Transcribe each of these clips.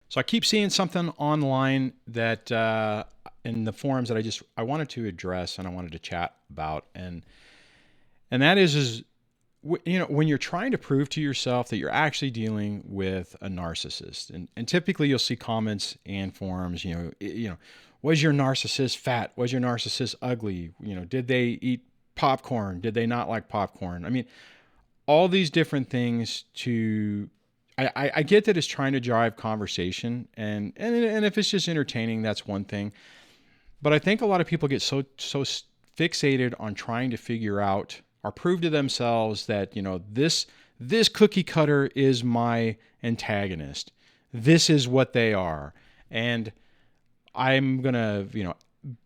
So I keep seeing something online that in the forums that I wanted to address and I wanted to chat about, and that is when you're trying to prove to yourself that you're actually dealing with a narcissist, and typically you'll see comments and forums, was your narcissist fat? Was your narcissist ugly? Did they eat popcorn? Did they not like popcorn? I mean, all these different things to I get that it's trying to drive conversation, and if it's just entertaining, that's one thing. But I think a lot of people get so fixated on trying to figure out or prove to themselves that this cookie cutter is my antagonist. This is what they are, and I'm gonna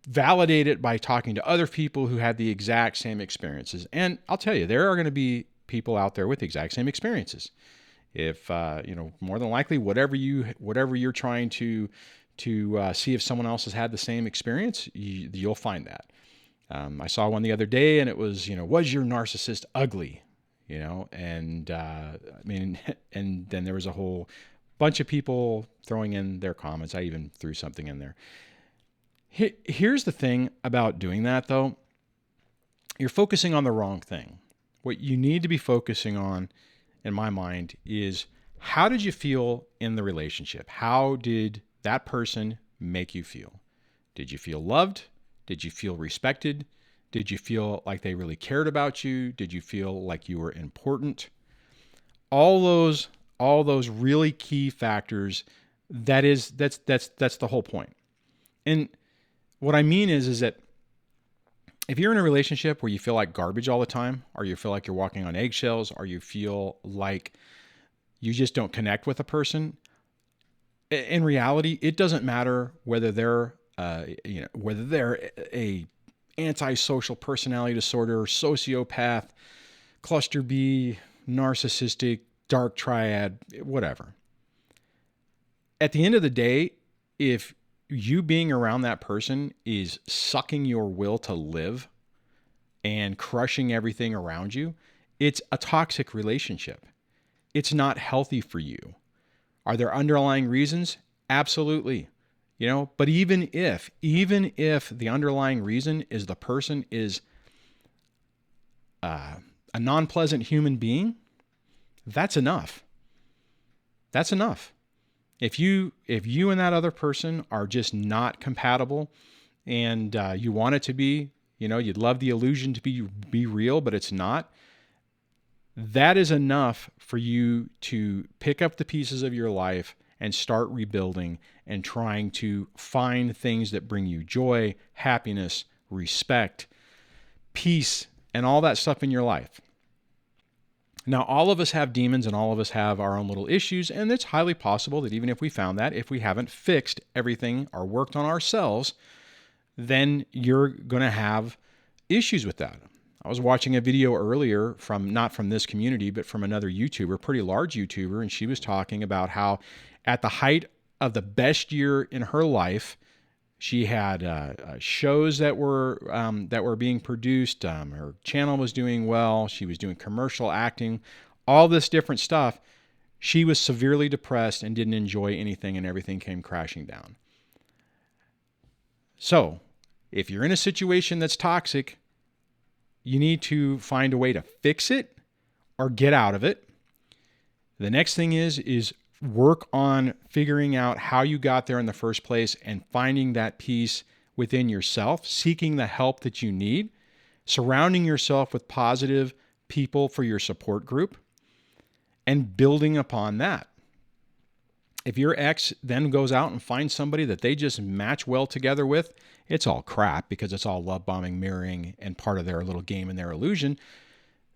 validate it by talking to other people who had the exact same experiences. And I'll tell you, there are going to be people out there with the exact same experiences. If more than likely, whatever you're trying to see if someone else has had the same experience, you'll find that. I saw one the other day, and it was was your narcissist ugly? And I mean, and then there was a whole bunch of people throwing in their comments. I even threw something in there. Here's the thing about doing that, though. You're focusing on the wrong thing. What you need to be focusing on, in my mind, is how did you feel in the relationship? How did that person make you feel? Did you feel loved? Did you feel respected? Did you feel like they really cared about you? Did you feel like you were important? All those really key factors. That's the whole point. And what I mean is that if you're in a relationship where you feel like garbage all the time, or you feel like you're walking on eggshells, or you feel like you just don't connect with a person, in reality, it doesn't matter whether they're a antisocial personality disorder, sociopath, cluster B, narcissistic, dark triad, whatever. At the end of the day, if you being around that person is sucking your will to live and crushing everything around you, it's a toxic relationship. It's not healthy for you. Are there underlying reasons? Absolutely. But even if the underlying reason is the person is a non-pleasant human being, that's enough. That's enough. If you and that other person are just not compatible, and you want it to be, you'd love the illusion to be real, but it's not. That is enough for you to pick up the pieces of your life and start rebuilding and trying to find things that bring you joy, happiness, respect, peace, and all that stuff in your life. Now, all of us have demons and all of us have our own little issues, and it's highly possible that even if we found that, if we haven't fixed everything or worked on ourselves, then you're going to have issues with that. I was watching a video earlier not from this community, but from another YouTuber, pretty large YouTuber, and she was talking about how at the height of the best year in her life, she had shows that were being produced. Her channel was doing well. She was doing commercial acting, all this different stuff. She was severely depressed and didn't enjoy anything, and everything came crashing down. So, if you're in a situation that's toxic, you need to find a way to fix it or get out of it. The next thing is work on figuring out how you got there in the first place and finding that peace within yourself, seeking the help that you need, surrounding yourself with positive people for your support group, and building upon that. If your ex then goes out and finds somebody that they just match well together with, it's all crap because it's all love bombing, mirroring, and part of their little game and their illusion.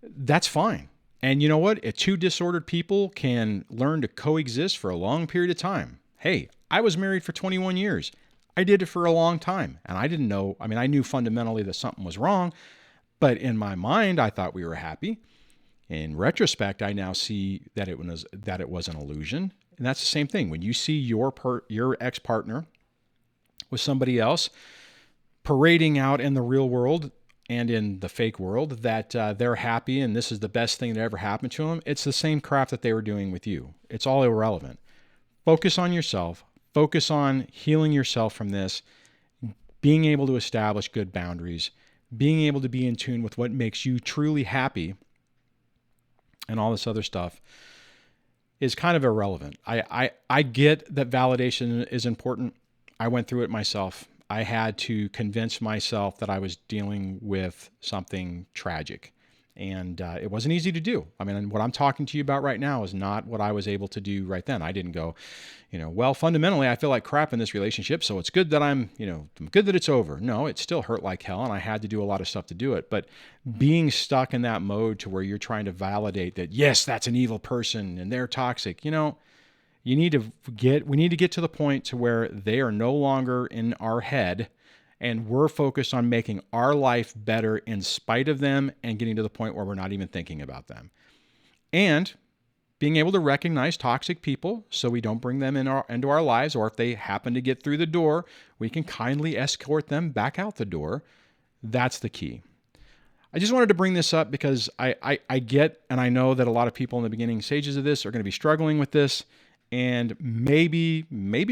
That's fine. And you know what? If two disordered people can learn to coexist for a long period of time. Hey, I was married for 21 years. I did it for a long time. And I didn't know, I knew fundamentally that something was wrong, but in my mind, I thought we were happy. In retrospect, I now see that it was an illusion. And that's the same thing. When you see your ex-partner with somebody else parading out in the real world and in the fake world that they're happy and this is the best thing that ever happened to them, it's the same crap that they were doing with you. It's all irrelevant. focus on yourself, focus on healing yourself from this, being able to establish good boundaries, being able to be in tune with what makes you truly happy, and all this other stuff is kind of irrelevant. I get that validation is important. I went through it myself. I had to convince myself that I was dealing with something tragic. And it wasn't easy to do. I mean, what I'm talking to you about right now is not what I was able to do right then. I didn't go, well, fundamentally, I feel like crap in this relationship, so it's good that I'm good that it's over. No, it still hurt like hell, and I had to do a lot of stuff to do it. But being stuck in that mode to where you're trying to validate that, yes, that's an evil person and they're toxic, we need to get to the point to where they are no longer in our head, and we're focused on making our life better in spite of them and getting to the point where we're not even thinking about them. And being able to recognize toxic people so we don't bring them into our lives, or if they happen to get through the door, we can kindly escort them back out the door. That's the key. I just wanted to bring this up because I get and I know that a lot of people in the beginning stages of this are going to be struggling with this. And maybe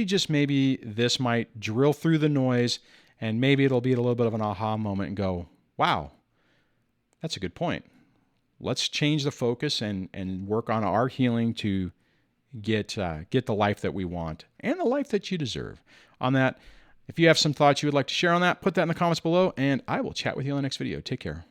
just maybe this might drill through the noise, and maybe it'll be a little bit of an aha moment and go, wow, that's a good point. Let's change the focus and work on our healing to get the life that we want and the life that you deserve. On that, if you have some thoughts you would like to share on that, put that in the comments below, and I will chat with you on the next video. Take care.